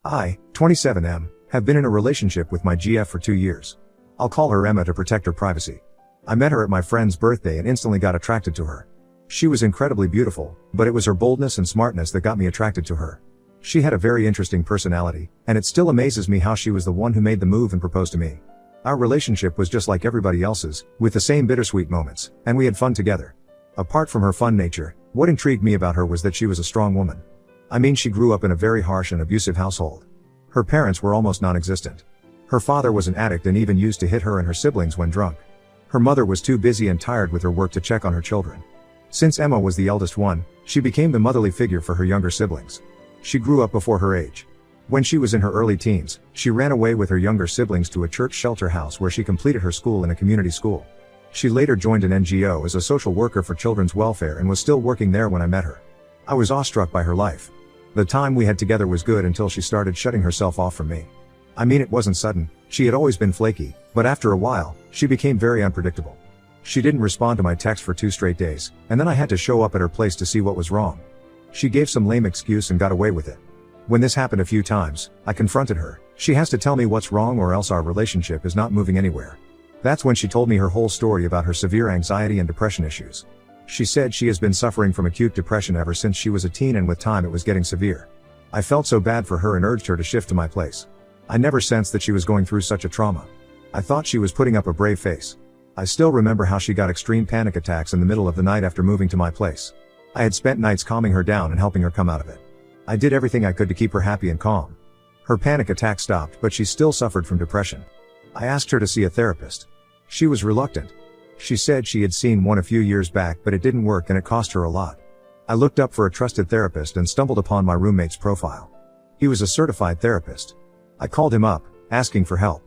I, 27M, have been in a relationship with my GF for 2 years. I'll call her Emma to protect her privacy. I met her at my friend's birthday and instantly got attracted to her. She was incredibly beautiful, but it was her boldness and smartness that got me attracted to her. She had a very interesting personality, and it still amazes me how she was the one who made the move and proposed to me. Our relationship was just like everybody else's, with the same bittersweet moments, and we had fun together. Apart from her fun nature, what intrigued me about her was that she was a strong woman. I mean, she grew up in a very harsh and abusive household. Her parents were almost non-existent. Her father was an addict and even used to hit her and her siblings when drunk. Her mother was too busy and tired with her work to check on her children. Since Emma was the eldest one, she became the motherly figure for her younger siblings. She grew up before her age. When she was in her early teens, she ran away with her younger siblings to a church shelter house where she completed her school in a community school. She later joined an NGO as a social worker for children's welfare and was still working there when I met her. I was awestruck by her life. The time we had together was good until she started shutting herself off from me. I mean, it wasn't sudden, she had always been flaky, but after a while, she became very unpredictable. She didn't respond to my text for 2 straight days, and then I had to show up at her place to see what was wrong. She gave some lame excuse and got away with it. When this happened a few times, I confronted her. She has to tell me what's wrong or else our relationship is not moving anywhere. That's when she told me her whole story about her severe anxiety and depression issues. She said she has been suffering from acute depression ever since she was a teen, and with time it was getting severe. I felt so bad for her and urged her to shift to my place. I never sensed that she was going through such a trauma. I thought she was putting up a brave face. I still remember how she got extreme panic attacks in the middle of the night after moving to my place. I had spent nights calming her down and helping her come out of it. I did everything I could to keep her happy and calm. Her panic attack stopped, but she still suffered from depression. I asked her to see a therapist. She was reluctant. She said she had seen one a few years back, but it didn't work and it cost her a lot. I looked up for a trusted therapist and stumbled upon my roommate's profile. He was a certified therapist. I called him up, asking for help.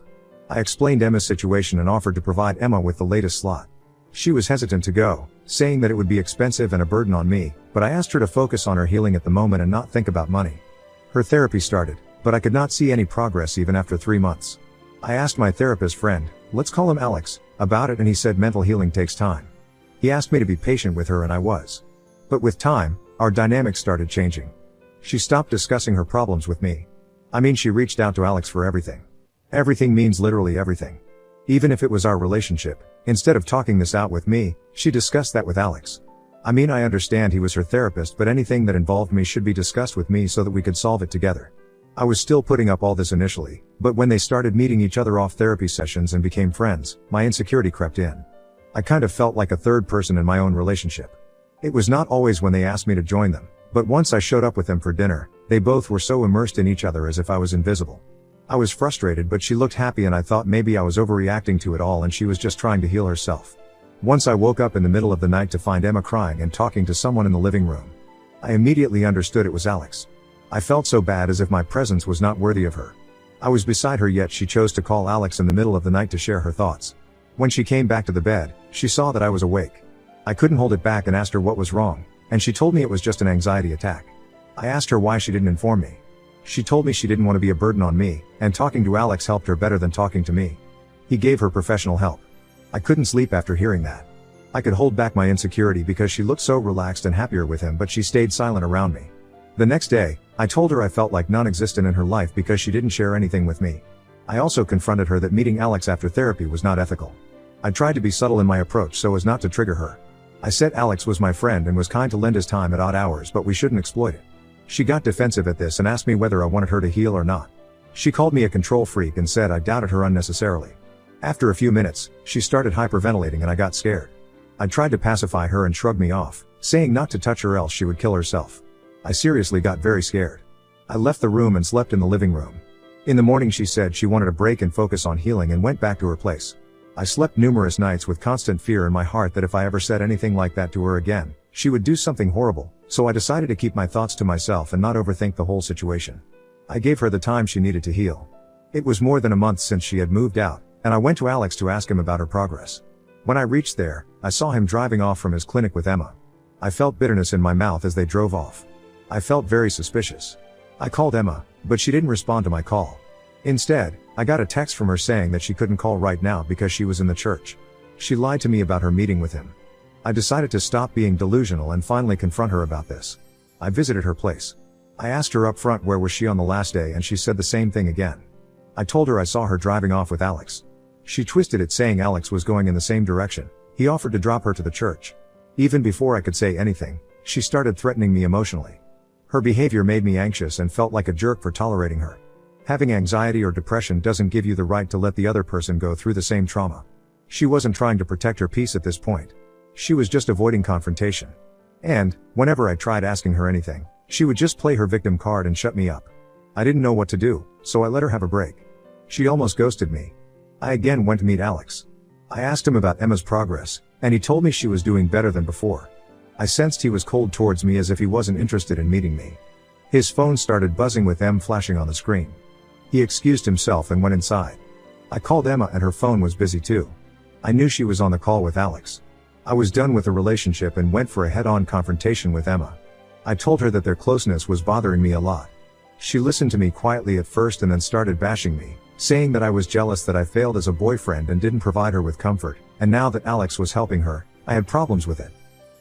I explained Emma's situation and offered to provide Emma with the latest slot. She was hesitant to go, saying that it would be expensive and a burden on me, but I asked her to focus on her healing at the moment and not think about money. Her therapy started, but I could not see any progress even after 3 months. I asked my therapist friend, let's call him Alex, about it, and he said mental healing takes time. He asked me to be patient with her, and I was. But with time, our dynamics started changing. She stopped discussing her problems with me. I mean, she reached out to Alex for everything. Everything means literally everything. Even if it was our relationship, instead of talking this out with me, she discussed that with Alex. I mean, I understand he was her therapist, but anything that involved me should be discussed with me so that we could solve it together. I was still putting up all this initially, but when they started meeting each other off therapy sessions and became friends, my insecurity crept in. I kind of felt like a third person in my own relationship. It was not always when they asked me to join them, but once I showed up with them for dinner, they both were so immersed in each other as if I was invisible. I was frustrated, but she looked happy and I thought maybe I was overreacting to it all and she was just trying to heal herself. Once I woke up in the middle of the night to find Emma crying and talking to someone in the living room. I immediately understood it was Alex. I felt so bad, as if my presence was not worthy of her. I was beside her, yet she chose to call Alex in the middle of the night to share her thoughts. When she came back to the bed, she saw that I was awake. I couldn't hold it back and asked her what was wrong, and she told me it was just an anxiety attack. I asked her why she didn't inform me. She told me she didn't want to be a burden on me, and talking to Alex helped her better than talking to me. He gave her professional help. I couldn't sleep after hearing that. I could hold back my insecurity because she looked so relaxed and happier with him, but she stayed silent around me. The next day, I told her I felt like non-existent in her life because she didn't share anything with me. I also confronted her that meeting Alex after therapy was not ethical. I tried to be subtle in my approach so as not to trigger her. I said Alex was my friend and was kind to lend his time at odd hours, but we shouldn't exploit it. She got defensive at this and asked me whether I wanted her to heal or not. She called me a control freak and said I doubted her unnecessarily. After a few minutes, she started hyperventilating and I got scared. I tried to pacify her and shrugged me off, saying not to touch her else she would kill herself. I seriously got very scared. I left the room and slept in the living room. In the morning she said she wanted a break and focus on healing and went back to her place. I slept numerous nights with constant fear in my heart that if I ever said anything like that to her again, she would do something horrible, so I decided to keep my thoughts to myself and not overthink the whole situation. I gave her the time she needed to heal. It was more than a month since she had moved out, and I went to Alex to ask him about her progress. When I reached there, I saw him driving off from his clinic with Emma. I felt bitterness in my mouth as they drove off. I felt very suspicious. I called Emma, but she didn't respond to my call. Instead, I got a text from her saying that she couldn't call right now because she was in the church. She lied to me about her meeting with him. I decided to stop being delusional and finally confront her about this. I visited her place. I asked her up front where was she on the last day, and she said the same thing again. I told her I saw her driving off with Alex. She twisted it saying Alex was going in the same direction. He offered to drop her to the church. Even before I could say anything, she started threatening me emotionally. Her behavior made me anxious and felt like a jerk for tolerating her. Having anxiety or depression doesn't give you the right to let the other person go through the same trauma. She wasn't trying to protect her peace at this point. She was just avoiding confrontation. And, whenever I tried asking her anything, she would just play her victim card and shut me up. I didn't know what to do, so I let her have a break. She almost ghosted me. I again went to meet Alex. I asked him about Emma's progress, and he told me she was doing better than before. I sensed he was cold towards me, as if he wasn't interested in meeting me. His phone started buzzing with M flashing on the screen. He excused himself and went inside. I called Emma and her phone was busy too. I knew she was on the call with Alex. I was done with the relationship and went for a head-on confrontation with Emma. I told her that their closeness was bothering me a lot. She listened to me quietly at first and then started bashing me, saying that I was jealous that I failed as a boyfriend and didn't provide her with comfort, and now that Alex was helping her, I had problems with it.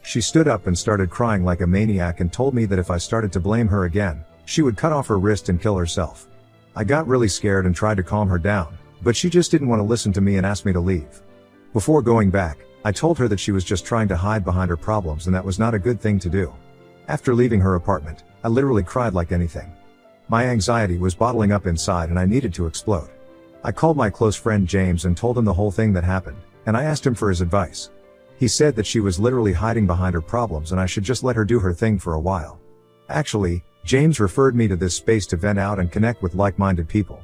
She stood up and started crying like a maniac and told me that if I started to blame her again, she would cut off her wrist and kill herself. I got really scared and tried to calm her down, but she just didn't want to listen to me and asked me to leave. Before going back, I told her that she was just trying to hide behind her problems and that was not a good thing to do. After leaving her apartment, I literally cried like anything. My anxiety was bottling up inside and I needed to explode. I called my close friend James and told him the whole thing that happened, and I asked him for his advice. He said that she was literally hiding behind her problems and I should just let her do her thing for a while. Actually, James referred me to this space to vent out and connect with like-minded people.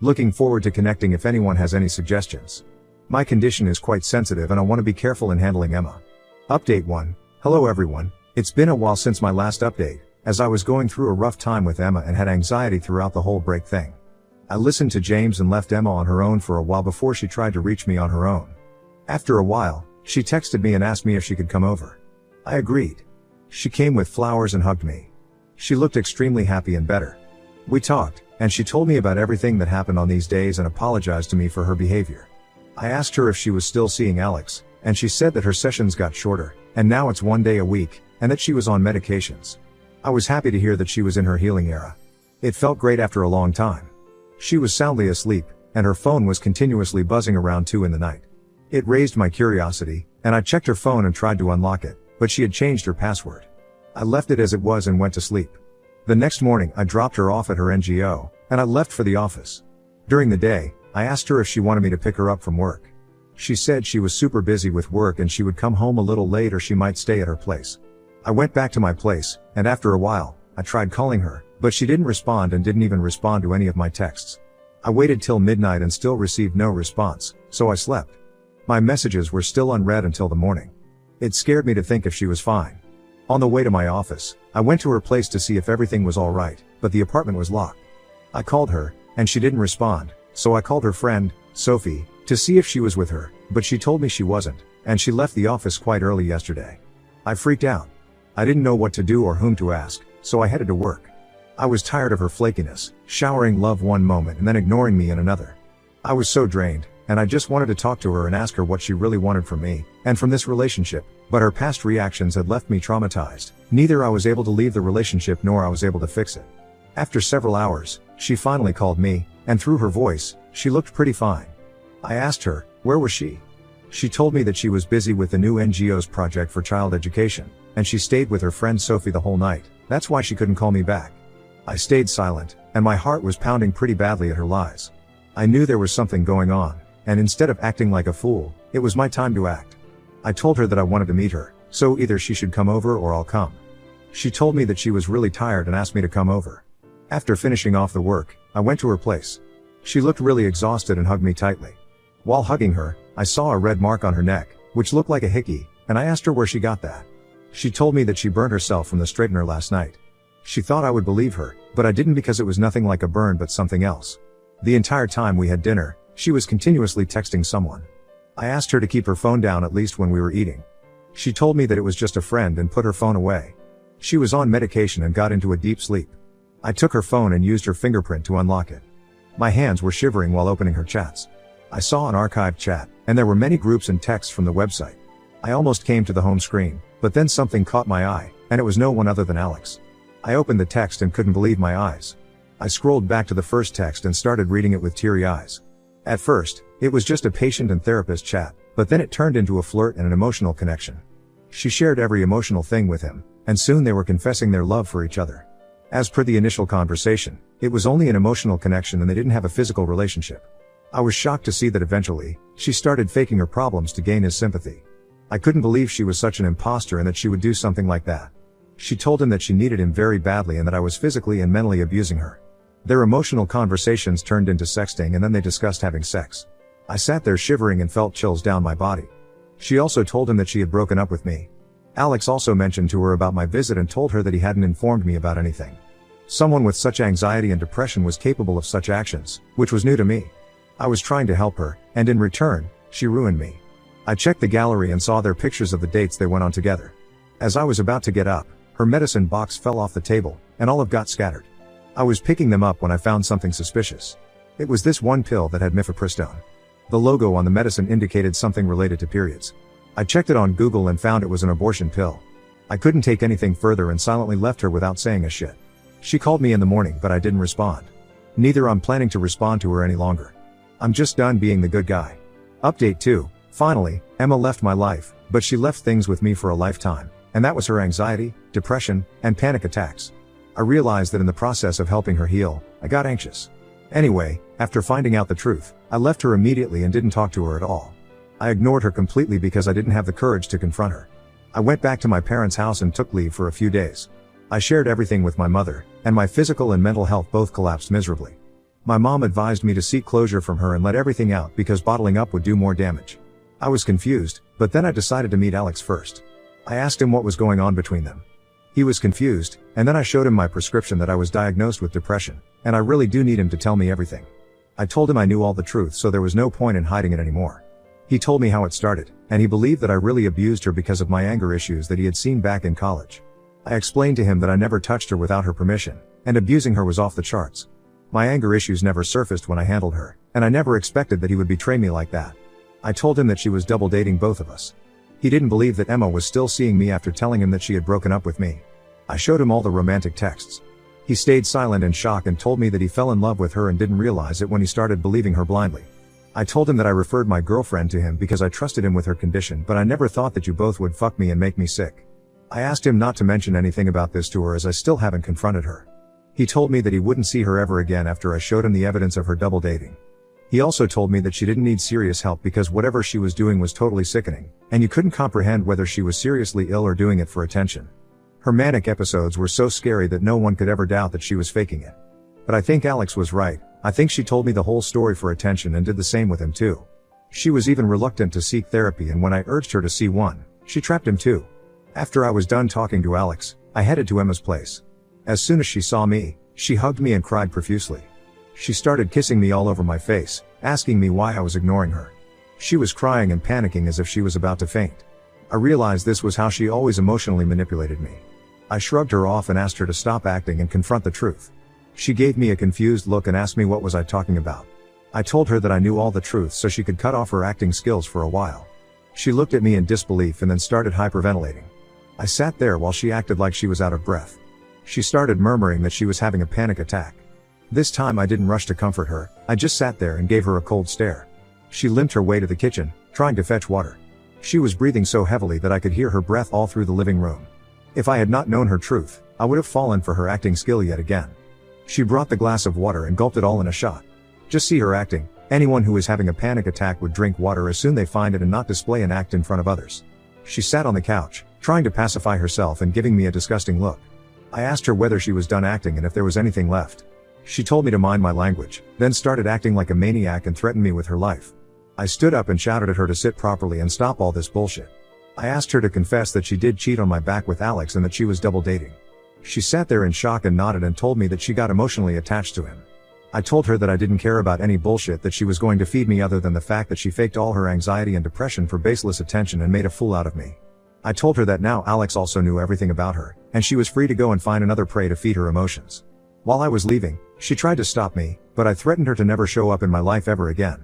Looking forward to connecting if anyone has any suggestions. My condition is quite sensitive and I want to be careful in handling Emma. Update 1. Hello everyone. It's been a while since my last update, as I was going through a rough time with Emma and had anxiety throughout the whole break thing. I listened to James and left Emma on her own for a while before she tried to reach me on her own. After a while, she texted me and asked me if she could come over. I agreed. She came with flowers and hugged me. She looked extremely happy and better. We talked, and she told me about everything that happened on these days and apologized to me for her behavior. I asked her if she was still seeing Alex, and she said that her sessions got shorter, and now it's 1 day a week, and that she was on medications. I was happy to hear that she was in her healing era. It felt great after a long time. She was soundly asleep, and her phone was continuously buzzing around 2 in the night. It raised my curiosity, and I checked her phone and tried to unlock it, but she had changed her password. I left it as it was and went to sleep. The next morning I dropped her off at her NGO, and I left for the office. During the day, I asked her if she wanted me to pick her up from work. She said she was super busy with work and she would come home a little late or she might stay at her place. I went back to my place, and after a while, I tried calling her, but she didn't respond and didn't even respond to any of my texts. I waited till midnight and still received no response, so I slept. My messages were still unread until the morning. It scared me to think if she was fine. On the way to my office, I went to her place to see if everything was alright, but the apartment was locked. I called her, and she didn't respond, so I called her friend, Sophie, to see if she was with her, but she told me she wasn't, and she left the office quite early yesterday. I freaked out. I didn't know what to do or whom to ask, so I headed to work. I was tired of her flakiness, showering love one moment and then ignoring me in another. I was so drained, and I just wanted to talk to her and ask her what she really wanted from me, and from this relationship, but her past reactions had left me traumatized. Neither I was able to leave the relationship nor I was able to fix it. After several hours, she finally called me, and through her voice, she looked pretty fine. I asked her, where was she? She told me that she was busy with the new NGO's project for child education, and she stayed with her friend Sophie the whole night. That's why she couldn't call me back. I stayed silent, and my heart was pounding pretty badly at her lies. I knew there was something going on, and instead of acting like a fool, it was my time to act. I told her that I wanted to meet her, so either she should come over or I'll come. She told me that she was really tired and asked me to come over. After finishing off the work, I went to her place. She looked really exhausted and hugged me tightly. While hugging her, I saw a red mark on her neck, which looked like a hickey, and I asked her where she got that. She told me that she burned herself from the straightener last night. She thought I would believe her, but I didn't because it was nothing like a burn but something else. The entire time we had dinner, she was continuously texting someone. I asked her to keep her phone down at least when we were eating. She told me that it was just a friend and put her phone away. She was on medication and got into a deep sleep. I took her phone and used her fingerprint to unlock it. My hands were shivering while opening her chats. I saw an archived chat, and there were many groups and texts from the website. I almost came to the home screen, but then something caught my eye, and it was no one other than Alex. I opened the text and couldn't believe my eyes. I scrolled back to the first text and started reading it with teary eyes. At first, it was just a patient and therapist chat, but then it turned into a flirt and an emotional connection. She shared every emotional thing with him, and soon they were confessing their love for each other. As per the initial conversation, it was only an emotional connection and they didn't have a physical relationship. I was shocked to see that eventually, she started faking her problems to gain his sympathy. I couldn't believe she was such an imposter and that she would do something like that. She told him that she needed him very badly and that I was physically and mentally abusing her. Their emotional conversations turned into sexting and then they discussed having sex. I sat there shivering and felt chills down my body. She also told him that she had broken up with me. Alex also mentioned to her about my visit and told her that he hadn't informed me about anything. Someone with such anxiety and depression was capable of such actions, which was new to me. I was trying to help her, and in return, she ruined me. I checked the gallery and saw their pictures of the dates they went on together. As I was about to get up, her medicine box fell off the table, and all of got scattered. I was picking them up when I found something suspicious. It was this one pill that had mifepristone. The logo on the medicine indicated something related to periods. I checked it on Google and found it was an abortion pill. I couldn't take anything further and silently left her without saying a shit. She called me in the morning but I didn't respond. Neither I'm planning to respond to her any longer. I'm just done being the good guy. Update 2. Finally, Emma left my life, but she left things with me for a lifetime, and that was her anxiety, depression, and panic attacks. I realized that in the process of helping her heal, I got anxious. Anyway, after finding out the truth, I left her immediately and didn't talk to her at all. I ignored her completely because I didn't have the courage to confront her. I went back to my parents' house and took leave for a few days. I shared everything with my mother, and my physical and mental health both collapsed miserably. My mom advised me to seek closure from her and let everything out because bottling up would do more damage. I was confused, but then I decided to meet Alex first. I asked him what was going on between them. He was confused, and then I showed him my prescription that I was diagnosed with depression, and I really do need him to tell me everything. I told him I knew all the truth so there was no point in hiding it anymore. He told me how it started, and he believed that I really abused her because of my anger issues that he had seen back in college. I explained to him that I never touched her without her permission, and abusing her was off the charts. My anger issues never surfaced when I handled her, and I never expected that he would betray me like that. I told him that she was double dating both of us. He didn't believe that Emma was still seeing me after telling him that she had broken up with me. I showed him all the romantic texts. He stayed silent in shock and told me that he fell in love with her and didn't realize it when he started believing her blindly. I told him that I referred my girlfriend to him because I trusted him with her condition, but I never thought that you both would fuck me and make me sick. I asked him not to mention anything about this to her as I still haven't confronted her. He told me that he wouldn't see her ever again after I showed him the evidence of her double dating. He also told me that she didn't need serious help because whatever she was doing was totally sickening, and you couldn't comprehend whether she was seriously ill or doing it for attention. Her manic episodes were so scary that no one could ever doubt that she was faking it. But I think Alex was right. I think she told me the whole story for attention and did the same with him too. She was even reluctant to seek therapy, and when I urged her to see one, she trapped him too. After I was done talking to Alex, I headed to Emma's place. As soon as she saw me, she hugged me and cried profusely. She started kissing me all over my face, asking me why I was ignoring her. She was crying and panicking as if she was about to faint. I realized this was how she always emotionally manipulated me. I shrugged her off and asked her to stop acting and confront the truth. She gave me a confused look and asked me what was I talking about. I told her that I knew all the truth so she could cut off her acting skills for a while. She looked at me in disbelief and then started hyperventilating. I sat there while she acted like she was out of breath. She started murmuring that she was having a panic attack. This time I didn't rush to comfort her, I just sat there and gave her a cold stare. She limped her way to the kitchen, trying to fetch water. She was breathing so heavily that I could hear her breath all through the living room. If I had not known her truth, I would have fallen for her acting skill yet again. She brought the glass of water and gulped it all in a shot. Just see her acting. Anyone who is having a panic attack would drink water as soon they find it and not display an act in front of others. She sat on the couch, trying to pacify herself and giving me a disgusting look. I asked her whether she was done acting and if there was anything left. She told me to mind my language, then started acting like a maniac and threatened me with her life. I stood up and shouted at her to sit properly and stop all this bullshit. I asked her to confess that she did cheat on my back with Alex and that she was double dating. She sat there in shock and nodded and told me that she got emotionally attached to him. I told her that I didn't care about any bullshit that she was going to feed me other than the fact that she faked all her anxiety and depression for baseless attention and made a fool out of me. I told her that now Alex also knew everything about her, and she was free to go and find another prey to feed her emotions. While I was leaving, she tried to stop me, but I threatened her to never show up in my life ever again.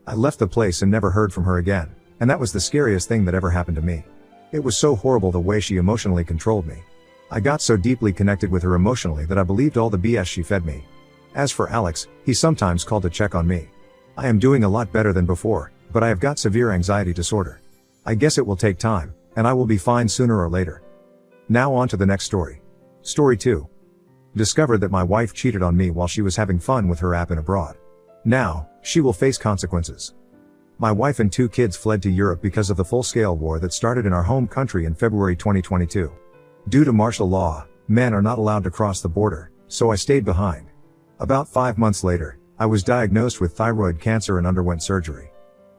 I left the place and never heard from her again, and that was the scariest thing that ever happened to me. It was so horrible the way she emotionally controlled me. I got so deeply connected with her emotionally that I believed all the BS she fed me. As for Alex, he sometimes called to check on me. I am doing a lot better than before, but I have got severe anxiety disorder. I guess it will take time, and I will be fine sooner or later. Now on to the next story. Story 2. Discovered that my wife cheated on me while she was having fun with her app in abroad. Now, she will face consequences. My wife and 2 kids fled to Europe because of the full-scale war that started in our home country in February 2022. Due to martial law, men are not allowed to cross the border, so I stayed behind. About 5 months later, I was diagnosed with thyroid cancer and underwent surgery.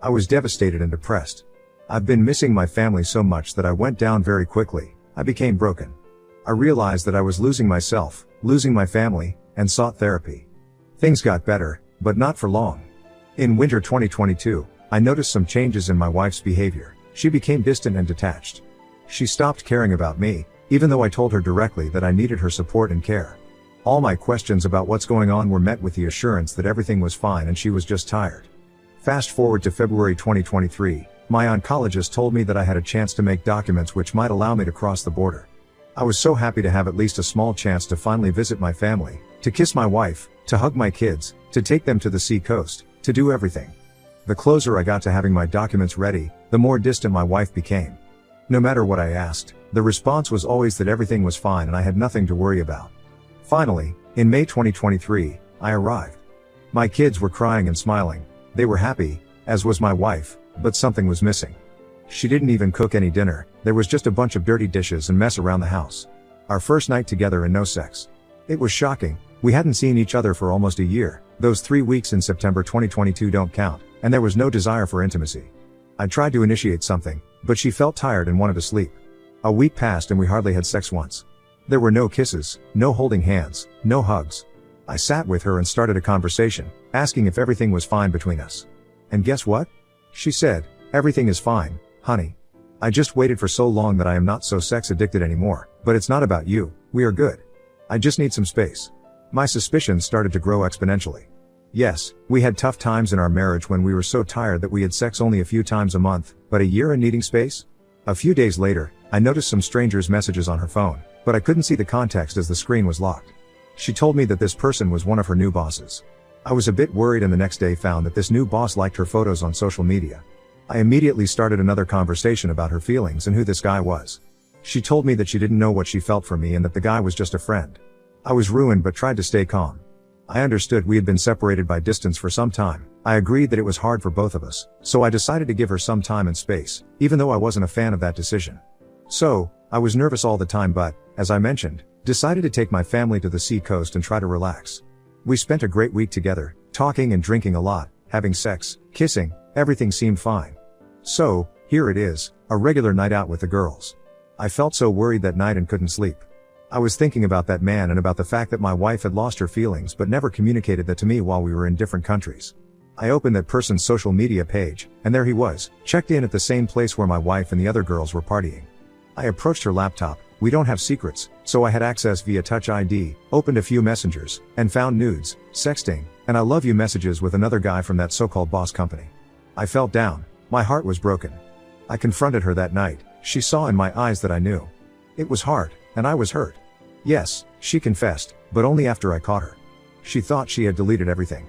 I was devastated and depressed. I've been missing my family so much that I went down very quickly. I became broken. I realized that I was losing myself, losing my family, and sought therapy. Things got better, but not for long. In winter 2022, I noticed some changes in my wife's behavior. She became distant and detached. She stopped caring about me, even though I told her directly that I needed her support and care. All my questions about what's going on were met with the assurance that everything was fine and she was just tired. Fast forward to February 2023, my oncologist told me that I had a chance to make documents which might allow me to cross the border. I was so happy to have at least a small chance to finally visit my family, to kiss my wife, to hug my kids, to take them to the sea coast, to do everything. The closer I got to having my documents ready, the more distant my wife became. No matter what I asked, the response was always that everything was fine and I had nothing to worry about. Finally, in May 2023, I arrived. My kids were crying and smiling. They were happy, as was my wife, but something was missing. She didn't even cook any dinner. There was just a bunch of dirty dishes and mess around the house. Our first night together and no sex. It was shocking. We hadn't seen each other for almost a year. Those 3 weeks in September 2022 don't count, and there was no desire for intimacy. I tried to initiate something, but she felt tired and wanted to sleep. A week passed and we hardly had sex once. There were no kisses, no holding hands, no hugs. I sat with her and started a conversation, asking if everything was fine between us. And guess what? She said, "Everything is fine, honey. I just waited for so long that I am not so sex addicted anymore, but it's not about you, we are good. I just need some space." My suspicions started to grow exponentially. Yes, we had tough times in our marriage when we were so tired that we had sex only a few times a month, but a year and needing space? A few days later, I noticed some stranger's messages on her phone, but I couldn't see the context as the screen was locked. She told me that this person was one of her new bosses. I was a bit worried and the next day found that this new boss liked her photos on social media. I immediately started another conversation about her feelings and who this guy was. She told me that she didn't know what she felt for me and that the guy was just a friend. I was ruined but tried to stay calm. I understood we had been separated by distance for some time. I agreed that it was hard for both of us, so I decided to give her some time and space, even though I wasn't a fan of that decision. So, I was nervous all the time but, as I mentioned, decided to take my family to the sea coast and try to relax. We spent a great week together, talking and drinking a lot, having sex, kissing, everything seemed fine. So, here it is, a regular night out with the girls. I felt so worried that night and couldn't sleep. I was thinking about that man and about the fact that my wife had lost her feelings but never communicated that to me while we were in different countries. I opened that person's social media page, and there he was, checked in at the same place where my wife and the other girls were partying. I approached her laptop. We don't have secrets, so I had access via Touch ID, opened a few messengers, and found nudes, sexting, and I love you messages with another guy from that so-called boss company. I felt down. My heart was broken. I confronted her that night. She saw in my eyes that I knew. It was hard, and I was hurt. Yes, she confessed, but only after I caught her. She thought she had deleted everything.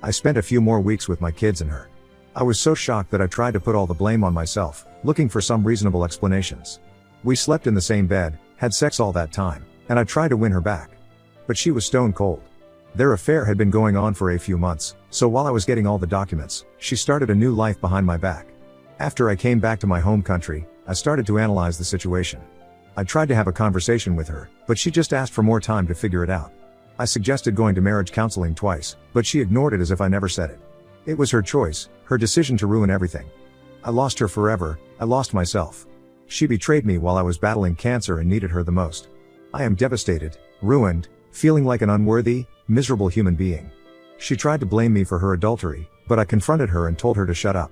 I spent a few more weeks with my kids and her. I was so shocked that I tried to put all the blame on myself, looking for some reasonable explanations. We slept in the same bed, had sex all that time, and I tried to win her back. But she was stone cold. Their affair had been going on for a few months, so while I was getting all the documents, she started a new life behind my back. After I came back to my home country, I started to analyze the situation. I tried to have a conversation with her, but she just asked for more time to figure it out. I suggested going to marriage counseling twice, but she ignored it as if I never said it. It was her choice, her decision to ruin everything. I lost her forever, I lost myself. She betrayed me while I was battling cancer and needed her the most. I am devastated, ruined, feeling like an unworthy, miserable human being. She tried to blame me for her adultery, but I confronted her and told her to shut up.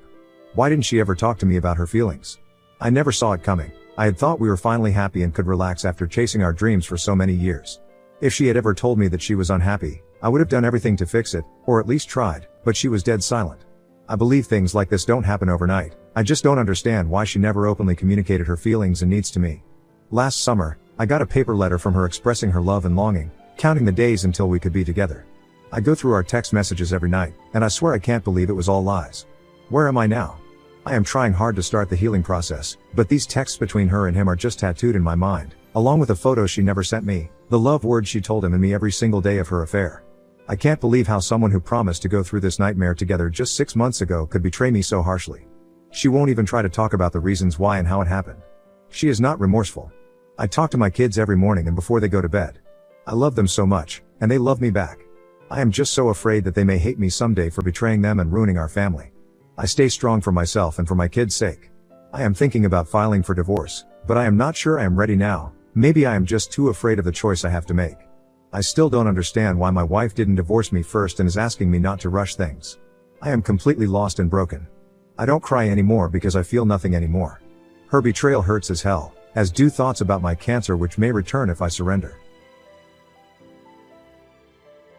Why didn't she ever talk to me about her feelings? I never saw it coming. I had thought we were finally happy and could relax after chasing our dreams for so many years. If she had ever told me that she was unhappy, I would have done everything to fix it, or at least tried, but she was dead silent. I believe things like this don't happen overnight. I just don't understand why she never openly communicated her feelings and needs to me. Last summer, I got a paper letter from her expressing her love and longing, counting the days until we could be together. I go through our text messages every night, and I swear I can't believe it was all lies. Where am I now? I am trying hard to start the healing process, but these texts between her and him are just tattooed in my mind, along with a photo she never sent me, the love words she told him and me every single day of her affair. I can't believe how someone who promised to go through this nightmare together just 6 months ago could betray me so harshly. She won't even try to talk about the reasons why and how it happened. She is not remorseful. I talk to my kids every morning and before they go to bed. I love them so much, and they love me back. I am just so afraid that they may hate me someday for betraying them and ruining our family. I stay strong for myself and for my kids' sake. I am thinking about filing for divorce, but I am not sure I am ready now. Maybe I am just too afraid of the choice I have to make. I still don't understand why my wife didn't divorce me first and is asking me not to rush things. I am completely lost and broken. I don't cry anymore because I feel nothing anymore. Her betrayal hurts as hell, as do thoughts about my cancer which may return if I surrender.